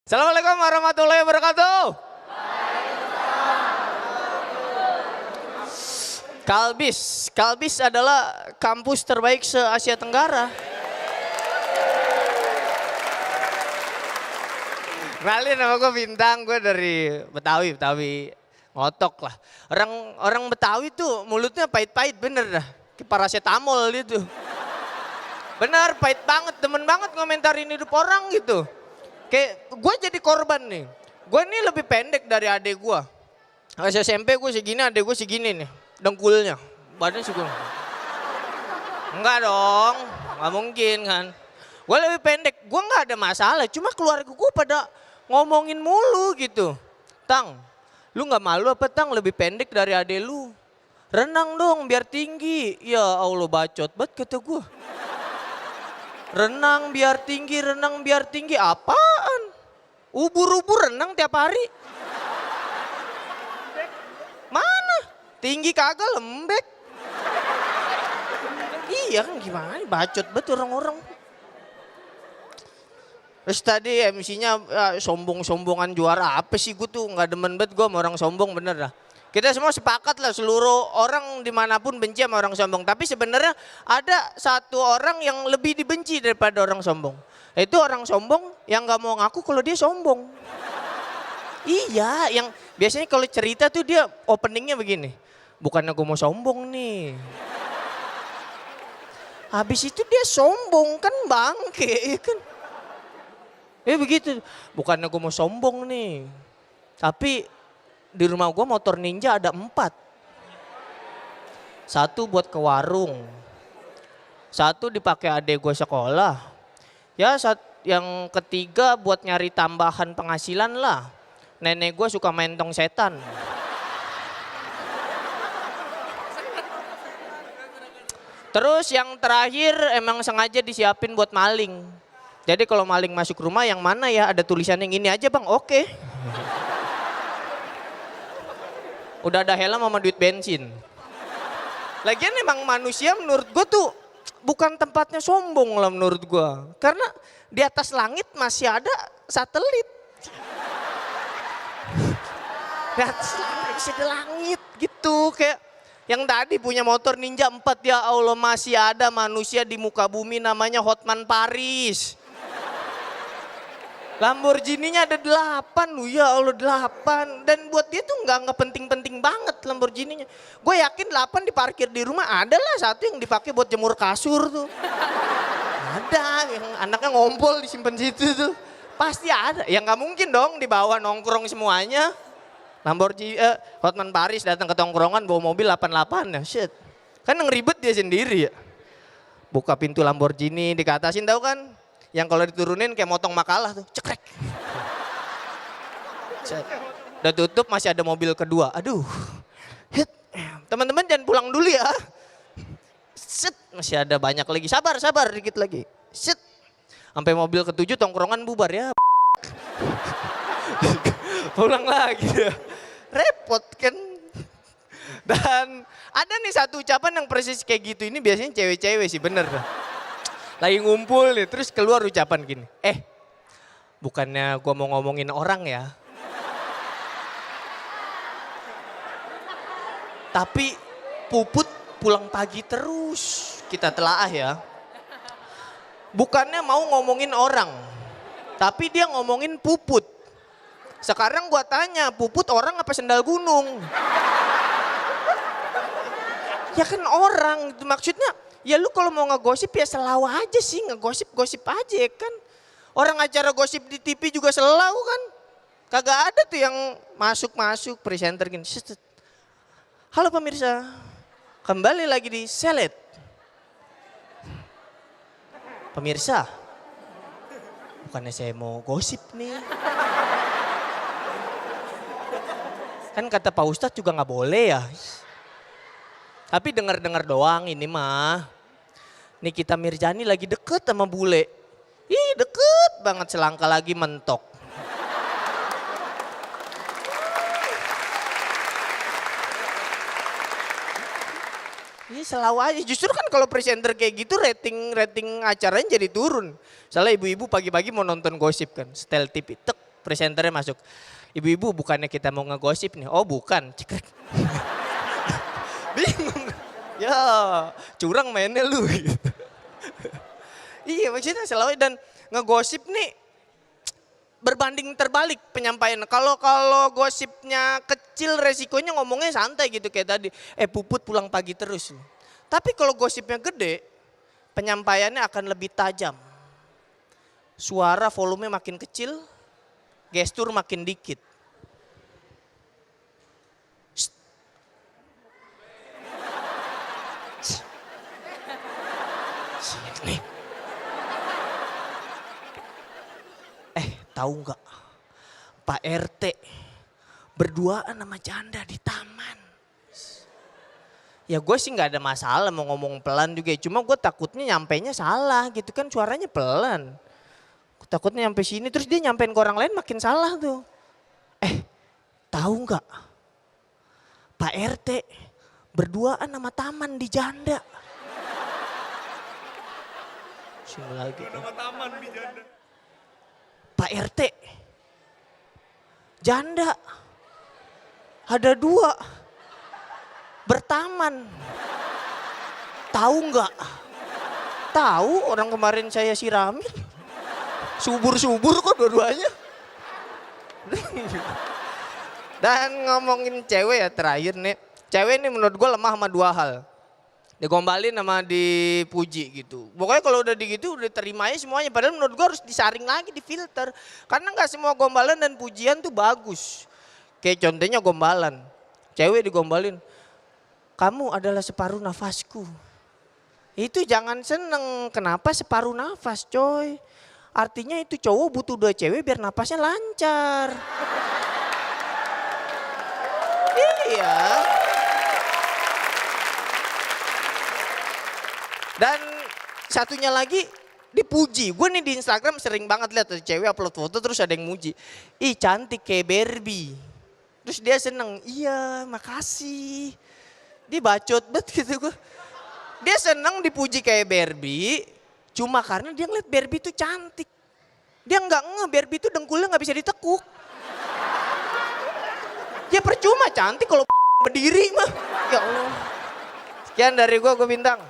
Assalamualaikum warahmatullahi wabarakatuh. Kalbis adalah kampus terbaik se-Asia Tenggara. Kenalin, nama gue Bintang, gue dari Betawi, ngotok lah. Orang Betawi tuh mulutnya pahit-pahit bener dah, kayak paracetamol gitu. Bener, pahit banget, demen banget ngomentarin hidup orang gitu. Kayak gue jadi korban nih. Gue nih lebih pendek dari adik gue. Pas SMP gue segini, adik gue segini nih. Dengkulnya, badannya segini. Enggak dong, nggak mungkin kan. Gue lebih pendek, gue nggak ada masalah. Cuma keluarga gue pada ngomongin mulu gitu. Tang, lu nggak malu apa Tang lebih pendek dari adik lu? Renang dong biar tinggi. Ya Allah bacot banget kata gue. Renang biar tinggi apaan? Ubur-ubur renang tiap hari. Mana? Tinggi kagak lembek. Iya kan gimana bacot betul orang-orang. Terus tadi MC-nya sombong-sombongan juara apa sih, gue tuh gak demen banget gue sama orang sombong bener dah. Kita semua sepakat lah seluruh orang dimanapun benci sama orang sombong. Tapi sebenarnya ada satu orang yang lebih dibenci daripada orang sombong. Itu orang sombong yang gak mau ngaku kalau dia sombong. Iya, yang biasanya kalau cerita tuh dia openingnya begini. Bukannya gue mau sombong nih. Habis itu dia sombong kan bangke ya kan. Begitu, bukannya gue mau sombong nih. Tapi di rumah gue motor ninja ada 4. 1 buat ke warung. 1 dipakai adik gue sekolah. Ya yang ketiga buat nyari tambahan penghasilan lah. Nenek gue suka main tong setan. Terus yang terakhir emang sengaja disiapin buat maling. Jadi kalau maling masuk rumah yang mana ya ada tulisan yang ini aja bang, oke. Udah ada helm sama duit bensin. Lagian emang manusia menurut gue tuh bukan tempatnya sombong lah menurut gue. Karena di atas langit masih ada satelit. Di atas langit masih ada langit gitu. Kayak yang tadi punya motor ninja 4, ya Allah masih ada manusia di muka bumi namanya Hotman Paris. Lamborghini-nya ada 8 lu, ya Allah 8. Dan buat dia tuh nggak penting-penting banget Lamborghini-nya. Gue yakin 8 diparkir di rumah, ada lah 1 yang dipakai buat jemur kasur tuh. Ada, yang anaknya ngompol disimpan situ tuh. Pasti ada, ya nggak mungkin dong dibawa nongkrong semuanya. Lamborghini, Hotman Paris datang ke tongkrongan bawa mobil 88 ya, shit. Kan yang ribet dia sendiri ya. Buka pintu Lamborghini dikatasin tahu kan. Yang kalau diturunin kayak motong makalah tuh, cekrek. Udah tutup masih ada mobil kedua, aduh. Hit, teman-teman jangan pulang dulu ya. Set, masih ada banyak lagi, sabar dikit lagi. Set, sampai mobil ke-7 tongkrongan bubar ya. Pulang lagi ya. Repot kan. Dan ada nih satu ucapan yang persis kayak gitu, ini biasanya cewek-cewek sih bener. Lagi ngumpul nih, terus keluar ucapan gini. Bukannya gua mau ngomongin orang ya. Tapi Puput pulang pagi terus. Kita telaah ya. Bukannya mau ngomongin orang. Tapi dia ngomongin Puput. Sekarang gua tanya, Puput orang apa sendal gunung? Ya kan orang, maksudnya ya lu kalau mau ngegosip ya selalu aja sih, ngegosip-gosip aja ya kan. Orang acara gosip di TV juga selalu kan. Kagak ada tuh yang masuk-masuk presenter gini. Halo pemirsa, kembali lagi di Seleb. Pemirsa, bukannya saya mau gosip nih. Kan kata Pak Ustadz juga gak boleh ya. Tapi dengar-dengar doang ini mah. Nikita Mirzani lagi deket sama bule. Ih deket banget, selangkah lagi mentok. Ini selalu aja, justru kan kalau presenter kayak gitu rating acaranya jadi turun. Soalnya ibu-ibu pagi-pagi mau nonton gosip kan, setel TV, tek presenternya masuk. Ibu-ibu bukannya kita mau ngegosip nih. Oh bukan, cekrek. Bingung. Ya curang mainnya lu gitu. Iya maksudnya selalu dan ngegosip nih berbanding terbalik penyampaian. Kalau gosipnya kecil resikonya ngomongnya santai gitu kayak tadi. Puput pulang pagi terus. Tapi kalau gosipnya gede penyampaiannya akan lebih tajam. Suara volume makin kecil, gestur makin dikit. Nih. Tahu nggak Pak RT berduaan sama janda di taman. Ya gue sih nggak ada masalah mau ngomong pelan juga. Cuma gue takutnya nyampainya salah gitu kan suaranya pelan. Takutnya nyampe sini terus dia nyampein ke orang lain makin salah tuh. Tahu nggak Pak RT berduaan sama taman di janda. Sini lagi. Nama taman di janda. Pak RT, janda, ada 2, bertaman. Tahu nggak? Tahu orang kemarin saya siramin. Subur-subur kok dua-duanya. Dan ngomongin cewek ya terakhir nih. Cewek ini menurut gue lemah sama 2 hal. Digombalin sama dipuji gitu. Pokoknya kalau udah digitu udah terima aja semuanya. Padahal menurut gue harus disaring lagi, difilter. Karena gak semua gombalan dan pujian tuh bagus. Kayak contohnya gombalan. Cewek digombalin. Kamu adalah separuh nafasku. Itu jangan seneng. Kenapa separuh nafas coy? Artinya itu cowok butuh 2 cewek biar nafasnya lancar. Iya. Dan satunya lagi dipuji. Gue nih di Instagram sering banget lihat ada cewek upload foto terus ada yang muji. Ih cantik kayak Barbie. Terus dia seneng, iya makasih. Dia bacot banget gitu gue. Dia seneng dipuji kayak Barbie. Cuma karena dia ngeliat Barbie itu cantik. Dia nggak Barbie itu dengkulnya nggak bisa ditekuk. Ya percuma cantik kalau berdiri mah. Ya Allah. Sekian dari gue Bintang.